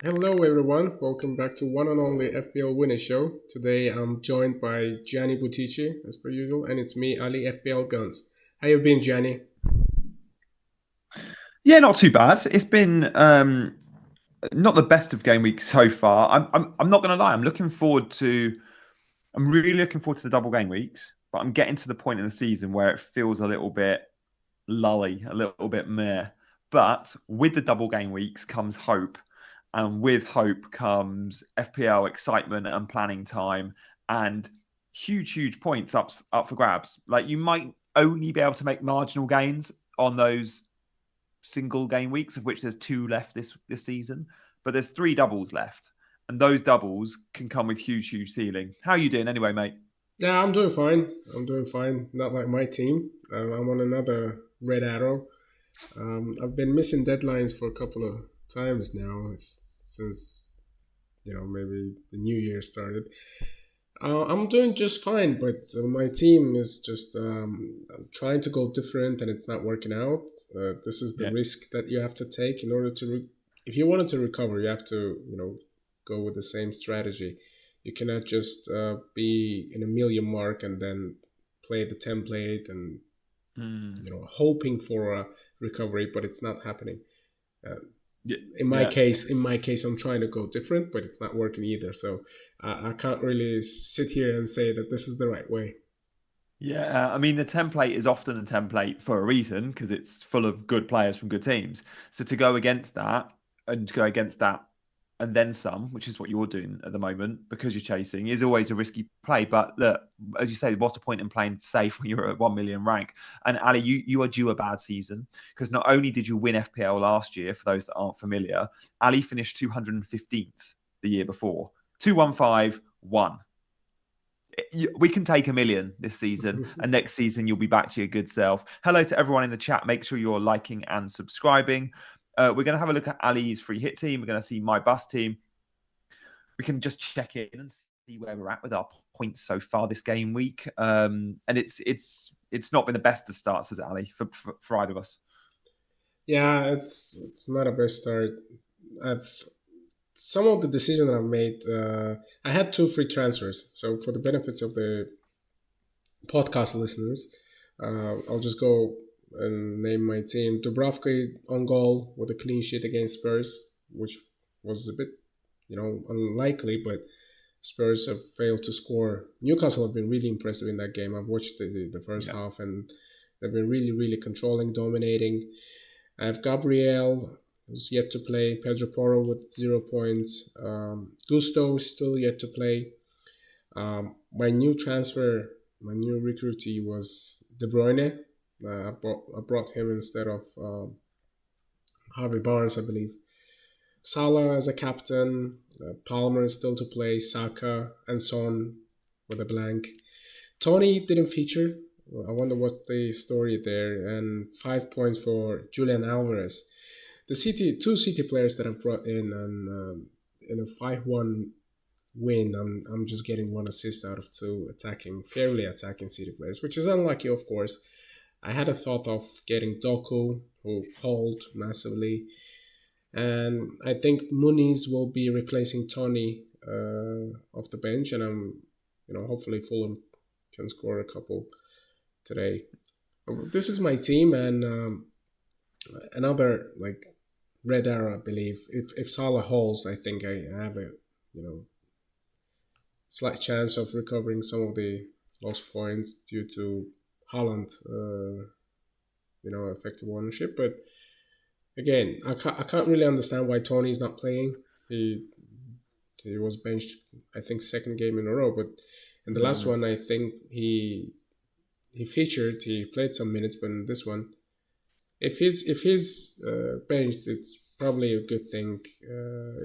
Hello, everyone. Welcome back to one and only FPL Winner Show. Today, I'm joined by Gianni Butici, as per usual, and it's me, Ali FPL Guns. How you been, Gianni? Yeah, not too bad. It's been not the best of game weeks so far. I'm not going to lie. I'm really looking forward to the double game weeks. But I'm getting to the point in the season where it feels a little bit lully, a little bit meh. But with the double game weeks comes hope, and with hope comes FPL excitement and planning time, and huge points up for grabs. Like you might only be able to make marginal gains on those single game weeks, of which there's two left this season, but there's three doubles left, and those doubles can come with huge ceiling. How are you doing anyway, mate? Yeah, I'm doing fine. I'm doing fine. Not like my team. I'm on another red arrow. I've been missing deadlines for a couple of times now since maybe the new year started. I'm doing just fine, but my team is just trying to go different, and it's not working out. This is the Yeah, risk that you have to take in order to, if you wanted to recover, you have to, go with the same strategy. You cannot just be in a million mark and then play the template and hoping for a recovery, but it's not happening. Uh, yeah, in my yeah. case, I'm trying to go different, but it's not working either. So I can't really sit here and say that this is the right way. Yeah, I mean, the template is often a template for a reason because it's full of good players from good teams. So to go against that and to go against that and then some, which is what you're doing at the moment because you're chasing, is always a risky play. But look, as you say, what's the point in playing safe when you're at 1 million rank? And Ali, you are due a bad season because not only did you win FPL last year, for those that aren't familiar, Ali finished 215th the year before, 215-1. We can take a million this season, and next season you'll be back to your good self. Hello to everyone in the chat. Make sure you're liking and subscribing. We're going to have a look at Ali's free hit team. We're going to see my bus team. We can just check in and see where we're at with our points so far this game week. And it's not been the best of starts, has it, Ali, for either of us? Yeah, it's not a best start. I've Some of the decisions I've made. I had two free transfers, so for the benefits of the podcast listeners, I'll just go and name my team. Dubravka on goal with a clean sheet against Spurs, which was a bit, unlikely, but Spurs have failed to score. Newcastle have been really impressive in that game. I've watched the first Yeah. half, and they've been really controlling, dominating. I have Gabriel, who's yet to play. Pedro Porro with 0 points. Gusto is still yet to play. My new transfer, my new recruitee was De Bruyne. I brought him instead of Harvey Barnes, I believe. Salah as a captain. Palmer is still to play. Saka and Son with a blank. Tony didn't feature. I wonder what's the story there. And 5 points for Julian Alvarez. The two City players that I've brought in, and in a 5-1 win, I'm just getting one assist out of two fairly attacking City players, which is unlucky, of course. I had a thought of getting Doku, who hauled massively, and I think Muniz will be replacing Tony off the bench, and hopefully Fulham can score a couple today. This is my team, and another like red arrow, I believe. If Salah holds, I think I have a slight chance of recovering some of the lost points due to Haaland, effective ownership. But again, I can't really understand why Tony is not playing. He he was benched, I think, second game in a row. But in the last Mm. one, I think he featured. He played some minutes, but in this one, if he's benched, it's probably a good thing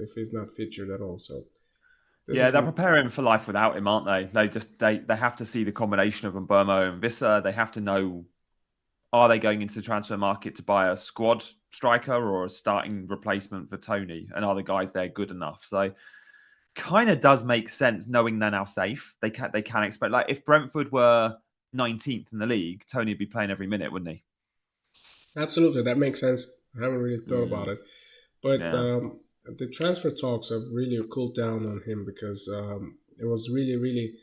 if he's not featured at all. So this Yeah, is they're preparing for life without him, aren't they? They have to see the combination of Mbomo and Vissa. They have to know, are they going into the transfer market to buy a squad striker or a starting replacement for Tony? And are the guys there good enough? So kind of does make sense knowing they're now safe. They can expect, like, if Brentford were 19th in the league, Tony would be playing every minute, wouldn't he? absolutely, that makes sense. I haven't really thought about Mm, it, but yeah. the transfer talks have really cooled down on him because it was really, really.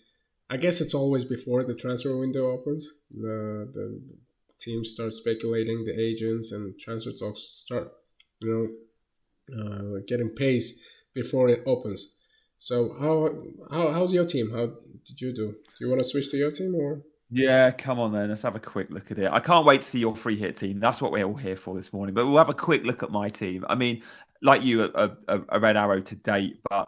I guess it's always before the transfer window opens. The teams start speculating, the agents and transfer talks start, getting pace before it opens. So how's your team? How did you do? Do you want to switch to your team or? Yeah, come on then. Let's have a quick look at it. I can't wait to see your free hit team. That's what we're all here for this morning. But we'll have a quick look at my team. I mean, like you, a red arrow to date. But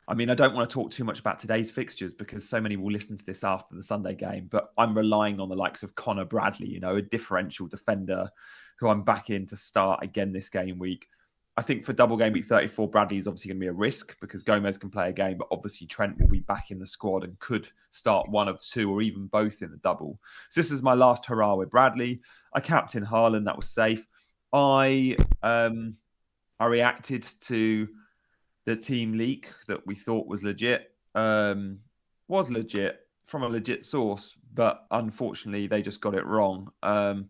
I mean, I don't want to talk too much about today's fixtures because so many will listen to this after the Sunday game. But I'm relying on the likes of Connor Bradley, a differential defender who I'm back in to start again this game week. I think for double game week 34, Bradley is obviously going to be a risk because Gomez can play a game, but obviously Trent will be back in the squad and could start one of two or even both in the double. So this is my last hurrah with Bradley. I captain Haaland, that was safe. I reacted to the team leak that we thought was legit. Was legit from a legit source, but unfortunately they just got it wrong and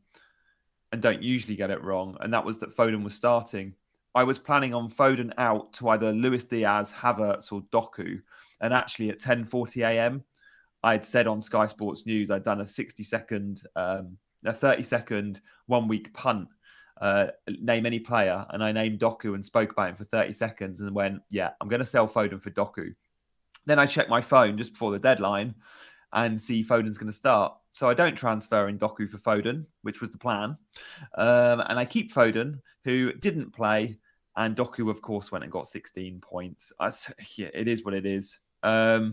don't usually get it wrong. And that was that Foden was starting. I was planning on Foden out to either Luis Diaz, Havertz, or Doku. And actually, at 10:40 a.m., I'd said on Sky Sports News I'd done a 30-second 1 week punt. Name any player, and I named Doku and spoke about him for 30 seconds, and went, "Yeah, I'm going to sell Foden for Doku." Then I checked my phone just before the deadline and see Foden's going to start. So I don't transfer in Doku for Foden, which was the plan. And I keep Foden, who didn't play. And Doku, of course, went and got 16 points. Yeah, it is what it is. So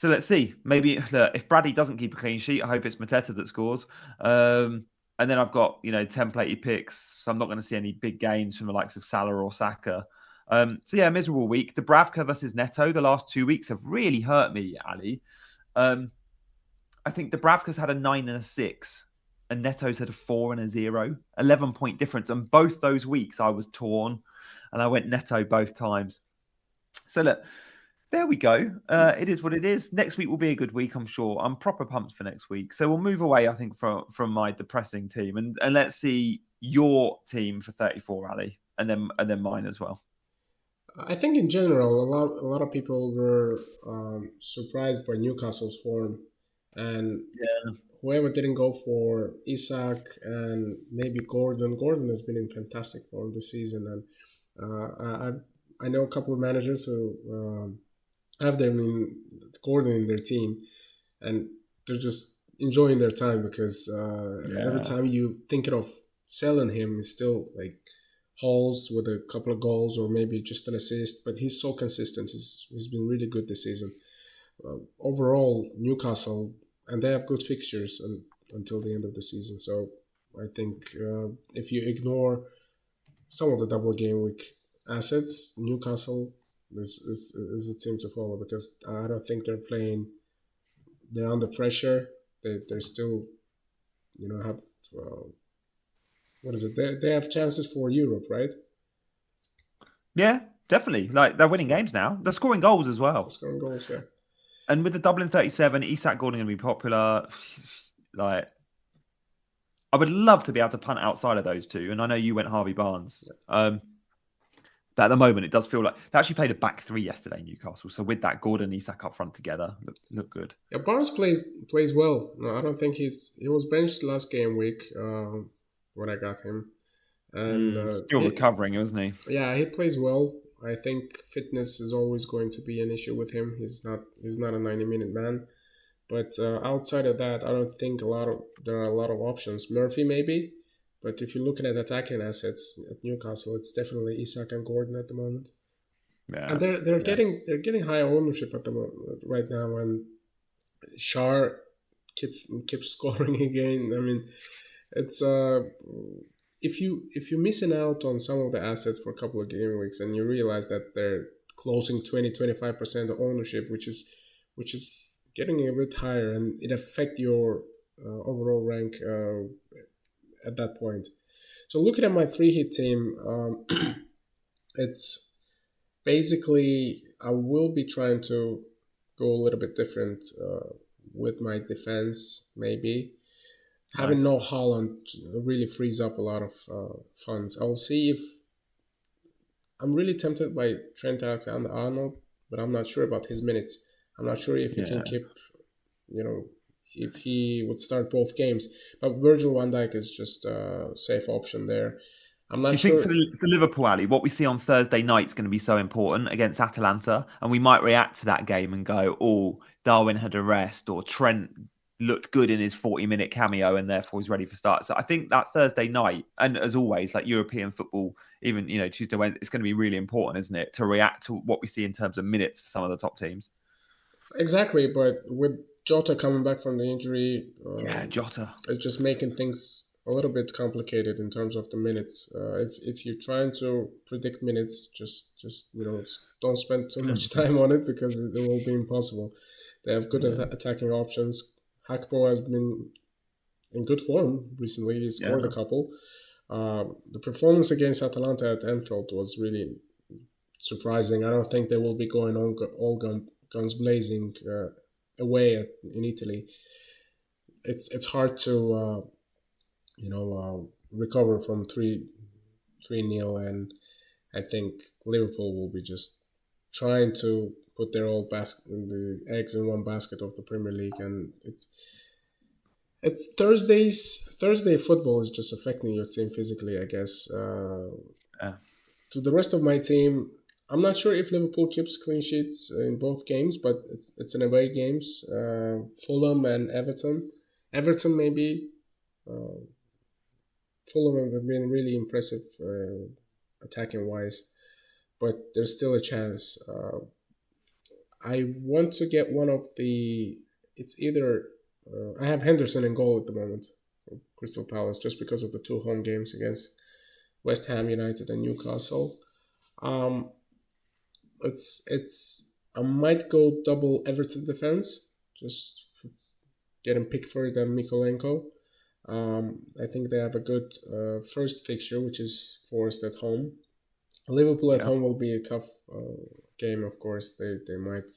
let's see. Maybe if Bradley doesn't keep a clean sheet, I hope it's Mateta that scores. And then I've got, templatey picks. So I'm not going to see any big gains from the likes of Salah or Saka. So yeah, miserable week. Dubravka versus Neto, the last 2 weeks have really hurt me, Ali. I think Dubravka's had a 9 and a 6. And Neto's had a 4 and a 0, 11-point difference. And both those weeks I was torn and I went Neto both times. So look, there we go. It is what it is. Next week will be a good week, I'm sure. I'm proper pumped for next week. So we'll move away, I think, from my depressing team. And let's see your team for 34, Ali, and then mine as well. I think in general, a lot of people were surprised by Newcastle's form. And whoever didn't go for Isak and maybe Gordon has been in fantastic form this season, and I know a couple of managers who have Gordon in their team, and they're just enjoying their time because every time you thinking of selling him, he's still like hauls with a couple of goals or maybe just an assist, but he's so consistent. He's been really good this season. Overall, Newcastle. And they have good fixtures until the end of the season. So I think if you ignore some of the double game week assets, Newcastle is a team to follow because I don't think they're under pressure. They're still, have, what is it? They have chances for Europe, right? Yeah, definitely. Like they're winning games now. They're scoring goals as well. They're scoring goals, yeah. And with the Dublin 37, Isak Gordon going to be popular. Like, I would love to be able to punt outside of those two. And I know you went Harvey Barnes. But at the moment, it does feel like they actually played a back three yesterday in Newcastle. So with that, Gordon and Isak up front together look good. Yeah, Barnes plays well. No, I don't think he was benched last game week when I got him. And still recovering, isn't he? Yeah, he plays well. I think fitness is always going to be an issue with him. He's not a 90-minute man. But outside of that, I don't think there are a lot of options. Murphy maybe, but if you're looking at attacking assets at Newcastle, it's definitely Isak and Gordon at the moment. Yeah. And they're getting high ownership at the moment right now, and Shar keeps scoring again. I mean, it's if you're missing out on some of the assets for a couple of game weeks and you realize that they're closing 20-25% of ownership, which is getting a bit higher, and it affect your overall rank at that point. So looking at my free hit team, it's basically I will be trying to go a little bit different with my defense, maybe. Nice. Having no Haaland really frees up a lot of funds. I'll see if I'm really tempted by Trent Alexander-Arnold, but I'm not sure about his minutes. I'm not sure if he can keep, if he would start both games. But Virgil van Dijk is just a safe option there. I'm not Do you sure. think for Liverpool, Ali, what we see on Thursday night is going to be so important against Atalanta, and we might react to that game and go, "Oh, Darwin had a rest," or Trent looked good in his 40-minute cameo, and therefore he's ready for start. So I think that Thursday night, and as always, like European football, even Tuesday, Wednesday, it's going to be really important, isn't it, to react to what we see in terms of minutes for some of the top teams. Exactly, but with Jota coming back from the injury, Jota, it's just making things a little bit complicated in terms of the minutes. If you're trying to predict minutes, just don't spend too much time on it because it will be impossible. They have good attacking options. Hakpo has been in good form recently. He scored a couple. The performance against Atalanta at Anfield was really surprising. I don't think they will be going all guns blazing away in Italy. It's hard to recover from 3-0, and I think Liverpool will be just trying to put their the eggs in one basket of the Premier League, and it's Thursday football is just affecting your team physically, I guess. To the rest of my team, I'm not sure if Liverpool keeps clean sheets in both games, but it's in away games. Fulham and Everton. Everton maybe. Fulham have been really impressive attacking wise, but there's still a chance. I want to get one of the. It's either I have Henderson in goal at the moment for Crystal Palace just because of the 2 home games against West Ham United and Newcastle. I might go double Everton defense, just getting Pickford and Mikolenko. I think they have a good first fixture, which is Forest at home. Liverpool at home will be a tough game, of course. They might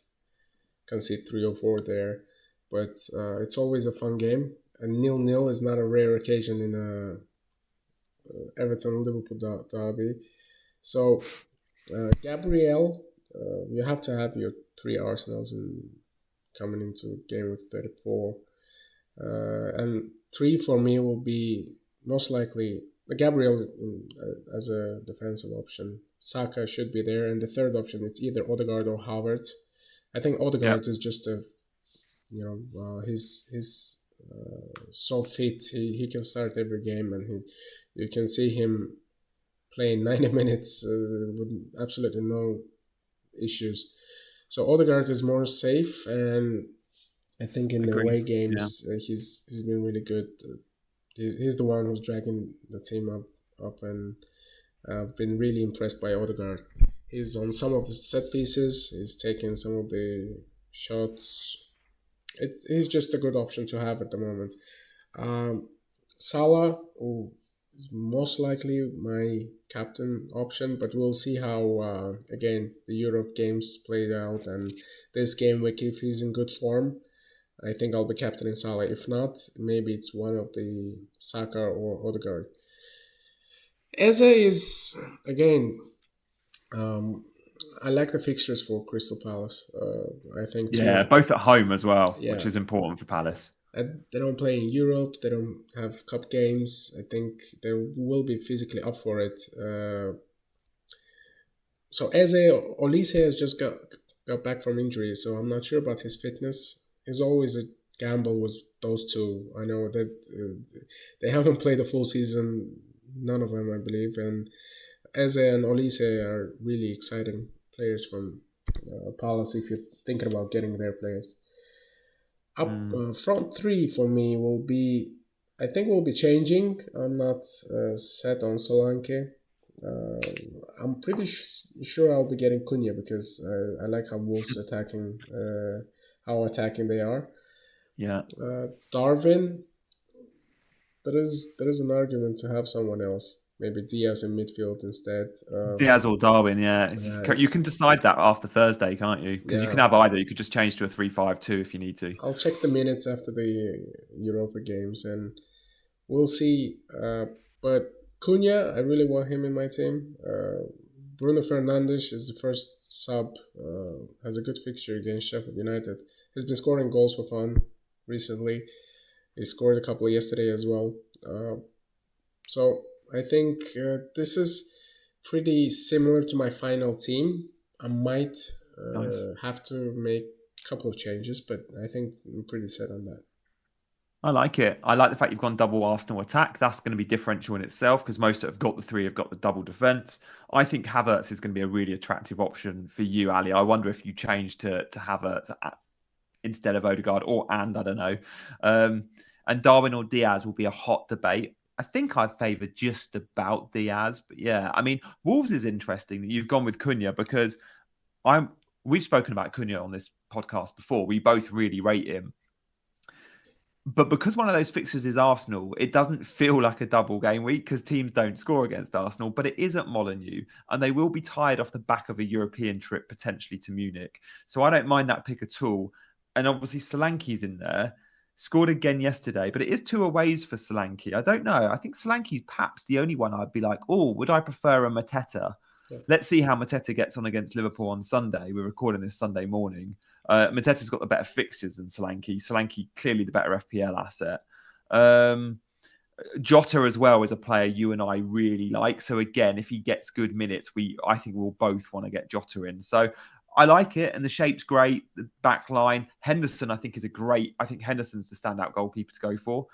concede 3 or 4 there, but it's always a fun game. And 0-0 is not a rare occasion in a Everton-Liverpool derby. So, Gabriel, you have to have your 3 Arsenals coming into GameWeek 34. And 3 for me will be most likely Gabriel as a defensive option. Saka should be there, and the third option it's either Odegaard or Havertz. I think Odegaard is just he's so fit. He can start every game, and you can see him playing 90 minutes with absolutely no issues. So Odegaard is more safe, and I think in the away games he's been really good. He's the one who's dragging the team up, and I've been really impressed by Odegaard. He's on some of the set pieces. He's taking some of the shots. He's just a good option to have at the moment. Salah is most likely my captain option, but we'll see how again the Europe games played out, and this game week if he's in good form, I think I'll be captaining Salah. If not, maybe it's one of the Saka or Odegaard. Eze is again. I like the fixtures for Crystal Palace. I think both at home as well, which is important for Palace. They don't play in Europe. They don't have cup games. I think they will be physically up for it. So Eze Olise has just got back from injury, so I'm not sure about his fitness. It's always a gamble with those two. I know that they haven't played a full season, none of them, I believe, and Eze and Olise are really exciting players from Palace if you're thinking about getting their players. Front 3 for me I think will be changing. I'm not set on Solanke. I'm pretty sure I'll be getting Cunha because I like how Wolves how attacking they are. Yeah. Darwin, there is an argument to have someone else. Maybe Diaz in midfield instead. Diaz or Darwin, you can decide that after Thursday, can't you? Because you can have either. You could just change to a 3-5-2 if you need to. I'll check the minutes after the Europa games and we'll see. But Cunha, I really want him in my team. Bruno Fernandes is the first sub. Has a good fixture against Sheffield United. He's been scoring goals for fun recently. He scored a couple yesterday as well. So I think this is pretty similar to my final team. I might Nice. have to make a couple of changes, but I think I'm pretty set on that. I like it. I like the fact you've gone double Arsenal attack. That's going to be differential in itself because most that have got the three have got the double defence. I think Havertz is going to be a really attractive option for you, Ali. I wonder if you change to Havertz instead of Odegaard I don't know. And Darwin or Diaz will be a hot debate. I think I favour just about Diaz, but yeah, I mean, Wolves is interesting that you've gone with Cunha because we've spoken about Cunha on this podcast before. We both really rate him. But because one of those fixtures is Arsenal, it doesn't feel like a double game week because teams don't score against Arsenal, but it is at Molineux and they will be tired off the back of a European trip potentially to Munich. So I don't mind that pick at all. And obviously Solanke's in there, scored again yesterday, but it is two aways for Solanke. I don't know. I think Solanke's perhaps the only one I'd be like, oh, would I prefer a Mateta? Yeah. Let's see how Mateta gets on against Liverpool on Sunday. We're recording this Sunday morning. Mateta's got the better fixtures than Solanke. Solanke clearly the better FPL asset. Jota as well is a player you and I really like. So again, if he gets good minutes, I think we'll both want to get Jota in. So I like it, and the shape's great. The back line, Henderson, I think I think Henderson's the standout goalkeeper to go for.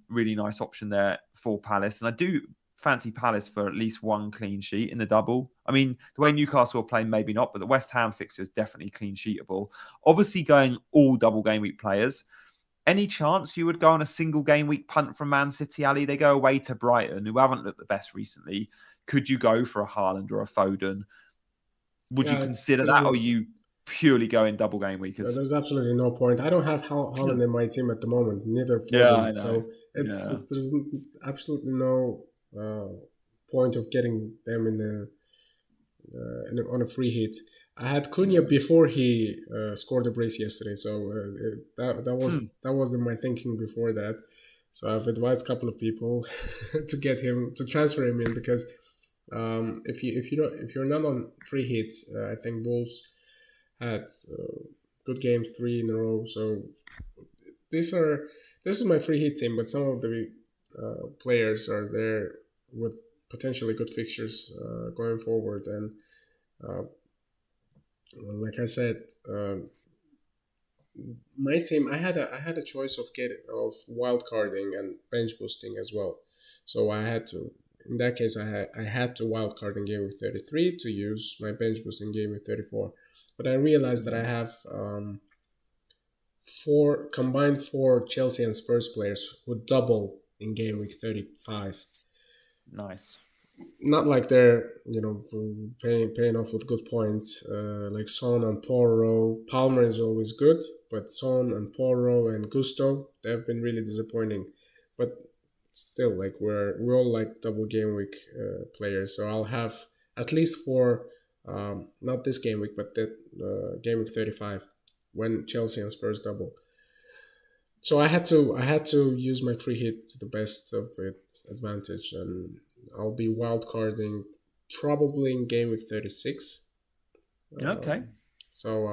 Really nice option there for Palace, and I do fancy Palace for at least one clean sheet in the double. I mean, the way Newcastle are playing, maybe not, but the West Ham fixture is definitely clean sheetable. Obviously, going all double game week players. Any chance you would go on a single game week punt from Man City, Ali? They go away to Brighton, who haven't looked the best recently. Could you go for a Haaland or a Foden? Would you consider that, or are you purely going double game weekers? There's absolutely no point. I don't have Haaland in my team at the moment, neither Foden. Yeah, I know. So there's absolutely no point of getting them on a free hit. I had Cunha before he scored a brace yesterday, so that was my thinking before that. So I've advised a couple of people to transfer him in because if you're not on free hits, I think Wolves had good games 3 in a row. So this is my free hit team, but some of the players are there with potentially good fixtures going forward. And like I said, my team, I had a choice of wild carding and bench boosting as well. So I had to. In that case, I had to wild card in game week 33 to use my bench boost in game week 34. But I realized that I have combined four Chelsea and Spurs players who double in game week 35. Nice. Not like they're paying off with good points. Like Son and Porro. Palmer is always good, but Son and Porro and Gusto, they've been really disappointing. But still, like we all like double game week players, so I'll have at least 4, not this game week, but that game week 35 when Chelsea and Spurs double. So I had to use my free hit to the best of it advantage, and I'll be wild carding probably in game week 36. Okay. So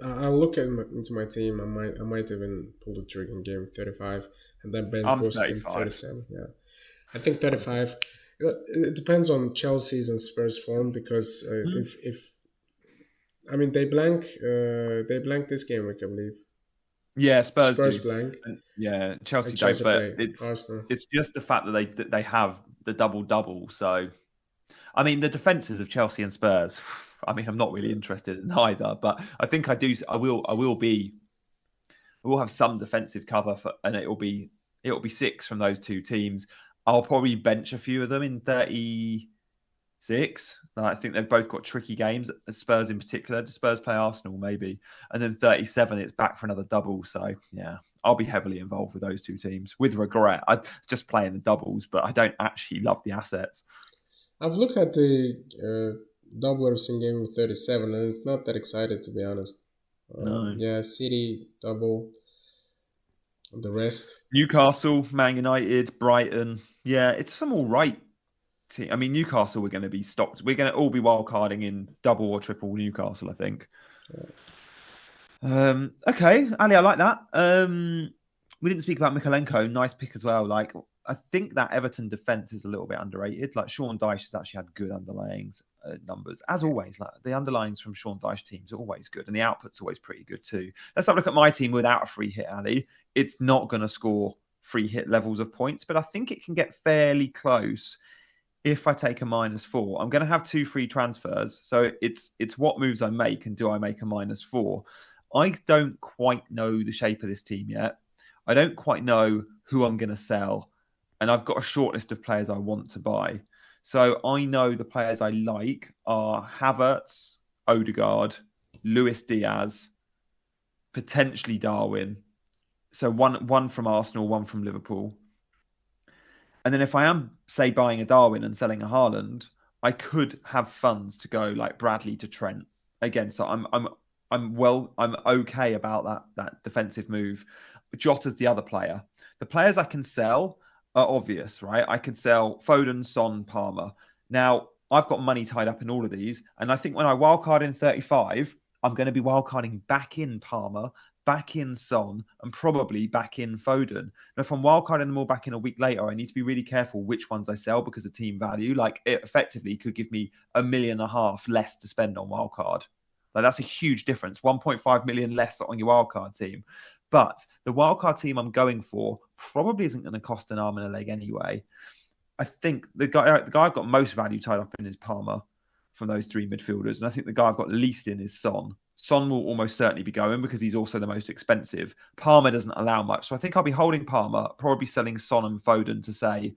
I'll look into my team. I might even pull the trigger in game 35 and then bench boost in 37. Yeah, I think 35. It depends on Chelsea's and Spurs form because if I mean they blank this game week, I believe. Yeah, Spurs blank. Yeah, Chelsea don't. But Arsenal. It's just the fact that they have the double. So, I mean, the defenses of Chelsea and Spurs. I mean, I'm not really interested in either, but I think I do. I will have some defensive cover and it'll be 6 from those two teams. I'll probably bench a few of them in 36. I think they've both got tricky games. Spurs in particular. Do Spurs play Arsenal maybe? And then 37, it's back for another double. So yeah, I'll be heavily involved with those two teams with regret. I just playing the doubles, but I don't actually love the assets. I've looked at the doublers in game 37, and it's not that excited, to be honest. No. Yeah, City double. The rest. Newcastle, Man United, Brighton. Yeah, it's some all right team. I mean, Newcastle, we're going to be stocked. We're going to all be wildcarding in double or triple Newcastle, I think. Okay, Ali, I like that. We didn't speak about Mikalenko. Nice pick as well. Like, I think that Everton defense is a little bit underrated. Like, Sean Dyche has actually had good underlying numbers. As always, like the underlyings from Sean Dyche teams are always good, and the output's always pretty good too. Let's have a look at my team without a free hit, Ali. It's not going to score free hit levels of points, but I think it can get fairly close if I take a -4. I'm going to have 2 free transfers. So it's what moves I make and do I make a -4. I don't quite know the shape of this team yet. I don't quite know who I'm going to sell. And I've got a short list of players I want to buy. So I know the players I like are Havertz, Odegaard, Luis Diaz, potentially Darwin. So one from Arsenal, one from Liverpool. And then if I am, say, buying a Darwin and selling a Haaland, I could have funds to go like Bradley to Trent again. So I'm okay about that defensive move. Jota's the other player. The players I can sell are obvious, right? I could sell Foden, Son, Palmer. Now I've got money tied up in all of these, and I think when I wildcard in 35, I'm going to be wildcarding back in Palmer, back in Son, and probably back in Foden. Now, if I'm wildcarding them all back in a week later, I need to be really careful which ones I sell because of team value. Like it effectively could give me $1.5 million less to spend on wildcard. Like that's a huge difference. 1.5 million less on your wildcard team. But the wildcard team I'm going for probably isn't going to cost an arm and a leg anyway. I think the guy I've got most value tied up in is Palmer from those 3 midfielders. And I think the guy I've got least in is Son. Son will almost certainly be going because he's also the most expensive. Palmer doesn't allow much. So I think I'll be holding Palmer, probably selling Son and Foden to say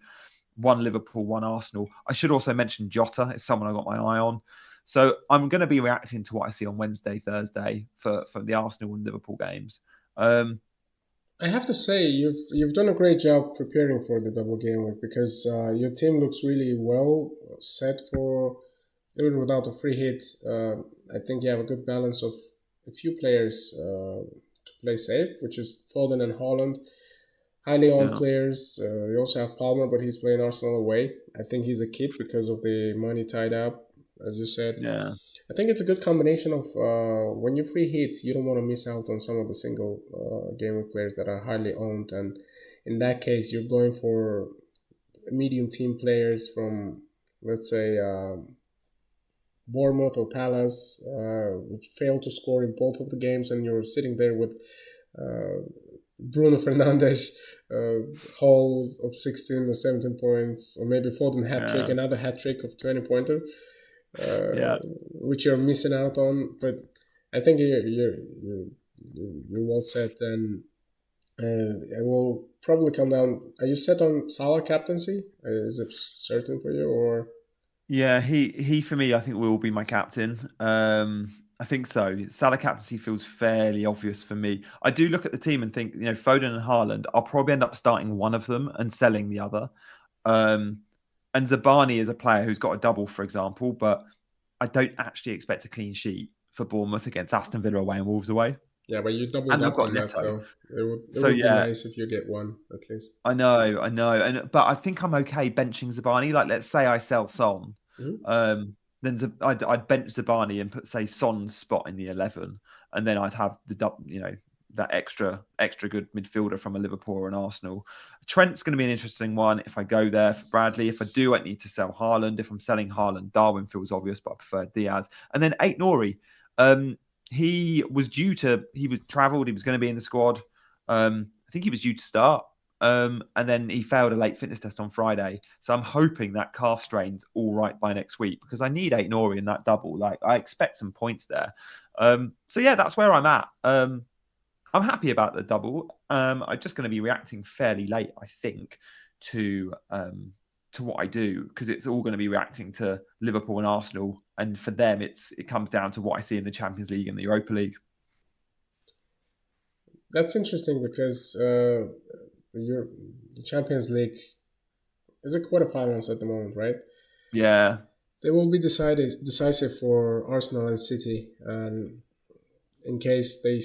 one Liverpool, one Arsenal. I should also mention Jota. It's someone I got my eye on. So I'm going to be reacting to what I see on Wednesday, Thursday for the Arsenal and Liverpool games. I have to say you've done a great job preparing for the double game week because your team looks really well set for even without a free hit. I think you have a good balance of a few players to play safe, which is Foden and Haaland. Highly owned players. You also have Palmer, but he's playing Arsenal away. I think he's a kid because of the money tied up, as you said. Yeah. I think it's a good combination of when you free hit, you don't want to miss out on some of the single game players that are highly owned. And in that case, you're going for medium team players from, let's say, Bournemouth or Palace, which failed to score in both of the games, and you're sitting there with Bruno Fernandes, haul of 16 or 17 points, or maybe Foden hat-trick, another hat-trick of 20-pointer. Which you're missing out on, but I think you're well set, and it will probably come down. Are you set on Salah captaincy? Is it certain for you, or? Yeah, he for me, I think will be my captain. I think so. Salah captaincy feels fairly obvious for me. I do look at the team and think, Foden and Haaland, I'll probably end up starting one of them and selling the other. And Zabani is a player who's got a double, for example, but I don't actually expect a clean sheet for Bournemouth against Aston Villa away and Wolves away. Yeah, but you doubled up on that, so it would be nice if you get one at least. I know, but I think I'm okay benching Zabani. Like, let's say I sell Son, then I'd bench Zabani and put, say, Son's spot in the 11, and then I'd have that extra good midfielder from a Liverpool or an Arsenal. Trent's going to be an interesting one if I go there for Bradley. If I do, I need to sell Haaland. If I'm selling Haaland, Darwin feels obvious, but I prefer Diaz. And then Aït-Nouri. He was travelled. He was going to be in the squad. I think he was due to start. And then he failed a late fitness test on Friday. So I'm hoping that calf strain's all right by next week because I need Aït-Nouri in that double. Like, I expect some points there. So yeah, that's where I'm at. I'm happy about the double. I'm just going to be reacting fairly late, I think, to what I do because it's all going to be reacting to Liverpool and Arsenal, and for them, it comes down to what I see in the Champions League and the Europa League. That's interesting because the Champions League is a quarterfinals at the moment, right? Yeah, they will be decisive for Arsenal and City, and in case they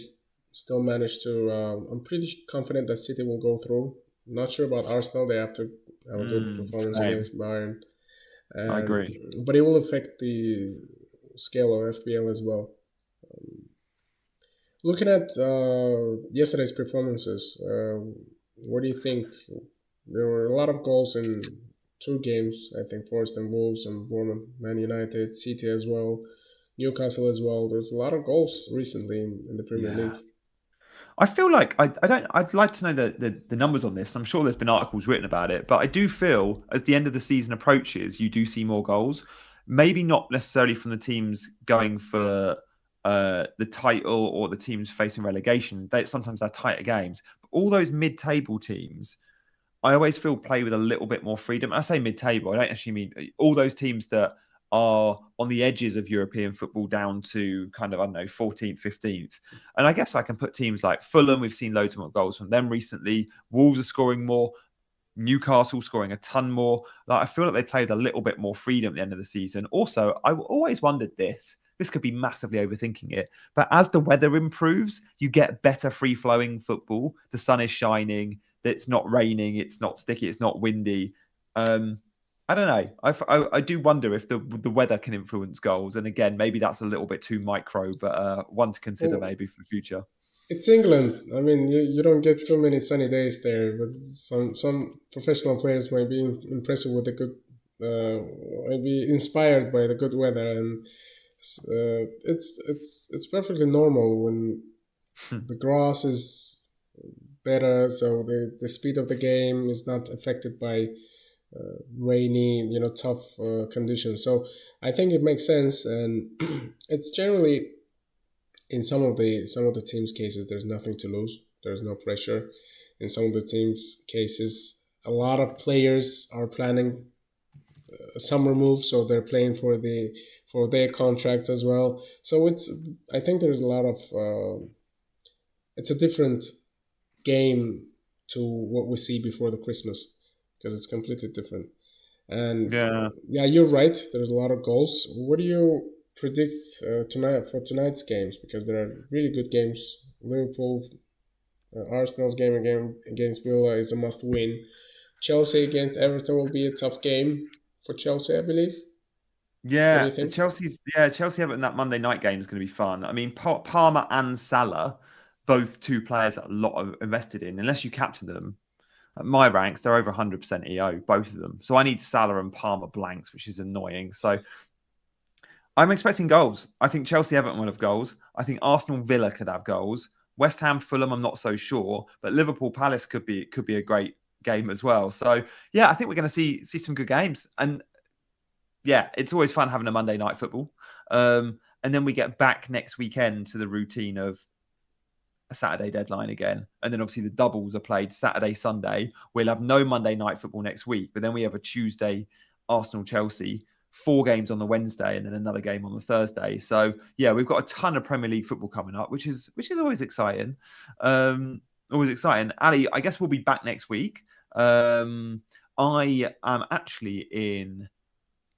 still manage to, I'm pretty confident that City will go through. Not sure about Arsenal. They have to have a good performance against Bayern. I agree. But it will affect the scale of FPL as well. Looking at yesterday's performances, what do you think? There were a lot of goals in two games. I think Forest and Wolves and Bournemouth, Man United, City as well, Newcastle as well. There's a lot of goals recently in the Premier Yeah. League. I feel like I'd like to know the numbers on this. I'm sure there's been articles written about it, but I do feel as the end of the season approaches, you do see more goals. Maybe not necessarily from the teams going for the title or the teams facing relegation. Sometimes they're tighter games. But all those mid-table teams, I always feel play with a little bit more freedom. I say mid-table. I don't actually mean all those teams that are on the edges of European football down to kind of, I don't know, 14th, 15th. And I guess I can put teams like Fulham. We've seen loads more goals from them recently. Wolves are scoring more. Newcastle scoring a ton more. Like, I feel like they played a little bit more freedom at the end of the season. Also, I always wondered this. This could be massively overthinking it. But as the weather improves, you get better free-flowing football. The sun is shining. It's not raining. It's not sticky. It's not windy. I don't know. I do wonder if the weather can influence goals. And again, maybe that's a little bit too micro, but one to consider Well, maybe for the future. it's England. I mean, you don't get too many sunny days there, but some professional players might be impressive with the good, might be inspired by the good weather, and it's perfectly normal when the grass is better, so the speed of the game is not affected by rainy, tough conditions. So I think it makes sense, and it's generally in some of the teams' cases, there's nothing to lose. There's no pressure. In some of the teams' cases, a lot of players are planning a summer move, so they're playing for their contracts as well. So I think there's a lot of it's a different game to what we see before the Christmas because it's completely different. And Yeah. yeah, you're right. There's a lot of goals. What do you predict tonight's games? Because there are really good games. Liverpool, Arsenal's game against Villa is a must-win. Chelsea against Everton will be a tough game for Chelsea, I believe. What do you Yeah, think? Chelsea Everton that Monday night game is going to be fun. I mean, Palmer and Salah, both two players that a lot of invested in. Unless you captain them, at my ranks, they're over 100% EO, both of them. So I need Salah and Palmer blanks, which is annoying. So I'm expecting goals. I think Chelsea Everton will have goals. I think Arsenal Villa could have goals. West Ham Fulham, I'm not so sure, but Liverpool Palace could be a great game as well. So yeah, I think we're going to see some good games. And yeah, it's always fun having a Monday night football. And then we get back next weekend to the routine of a Saturday deadline again. And then obviously the doubles are played Saturday, Sunday. We'll have no Monday night football next week, but then we have a Tuesday Arsenal Chelsea, 4 games on the Wednesday, and then another game on the Thursday. So yeah, we've got a ton of Premier League football coming up, which is always exciting. Always exciting. Ali, I guess we'll be back next week. I am actually in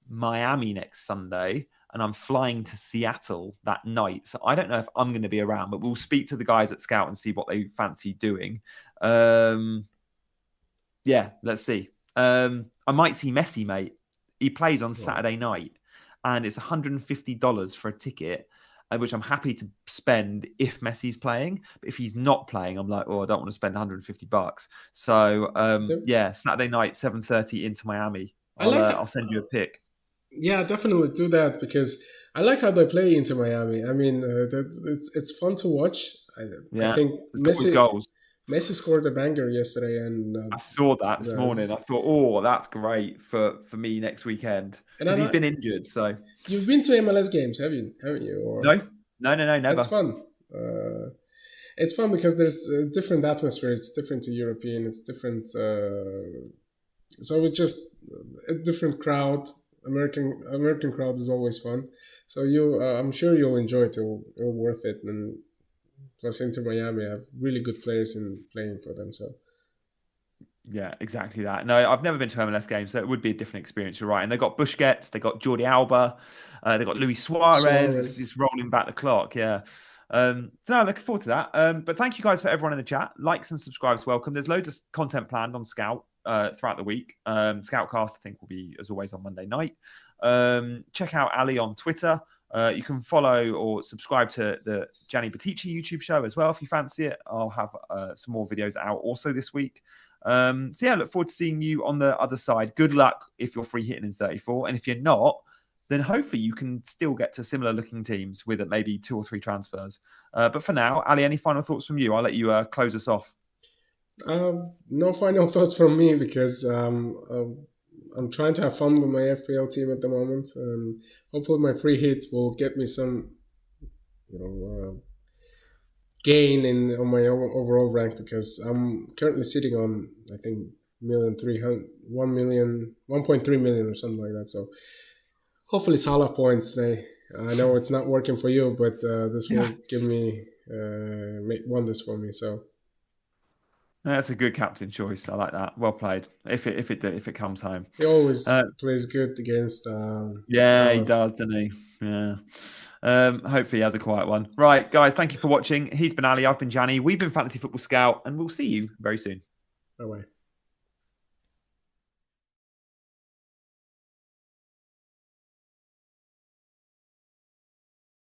Miami next Sunday, and I'm flying to Seattle that night. So I don't know if I'm going to be around, but we'll speak to the guys at Scout and see what they fancy doing. Yeah, let's see. I might see Messi, mate. He plays on Wow. Saturday night, and it's $150 for a ticket, which I'm happy to spend if Messi's playing. But if he's not playing, I'm like, oh, I don't want to spend $150. So yeah, Saturday night, 7:30 into Miami. I like I'll send you a pic. Yeah, definitely do that because I like how they play into Miami. I mean, it's fun to watch. I Yeah, think there's always goals. Messi scored a banger yesterday, and I saw that this morning. I there's thought, oh, that's great for me next weekend and because I he's like been injured. So you've been to MLS games, haven't you? Or no, it's never. fun. It's fun because there's a different atmosphere. It's different to European. It's different. So it's just a different crowd. American crowd is always fun. So I'm sure you'll enjoy it. It'll worth it. And plus, Inter Miami have really good players in playing for them. So Yeah, exactly that. No, I've never been to MLS games, so it would be a different experience. You're right. And they got Busquets, they got Jordi Alba, they got Luis Suarez. It's Suarez. rolling back the clock. Yeah. So no, looking forward to that. But thank you guys for everyone in the chat. Likes and subscribes welcome. There's loads of content planned on Scout. throughout the week. Scoutcast, I think, will be, as always, on Monday night. Check out Ali on Twitter. You can follow or subscribe to the Gianni YouTube show as well if you fancy it. I'll have some more videos out also this week. So yeah, look forward to seeing you on the other side. Good luck if you're free hitting in 34. And if you're not, then hopefully you can still get to similar looking teams with maybe 2 or 3 transfers. But for now, Ali, any final thoughts from you? I'll let you close us off. No final thoughts from me because I'm trying to have fun with my FPL team at the moment. Hopefully my free hits will get me some, gain on my overall rank because I'm currently sitting on, I think, 1.3 million or something like that. So hopefully Salah points today. I know it's not working for you, but this will give me make wonders for me. So that's a good captain choice. I like that. Well played. If it comes home, he always plays good against. Yeah, he does, doesn't he? Yeah. Hopefully he has a quiet one. Right, guys, thank you for watching. He's been Ali, I've been Janny. We've been Fantasy Football Scout, and we'll see you very soon. Bye-bye.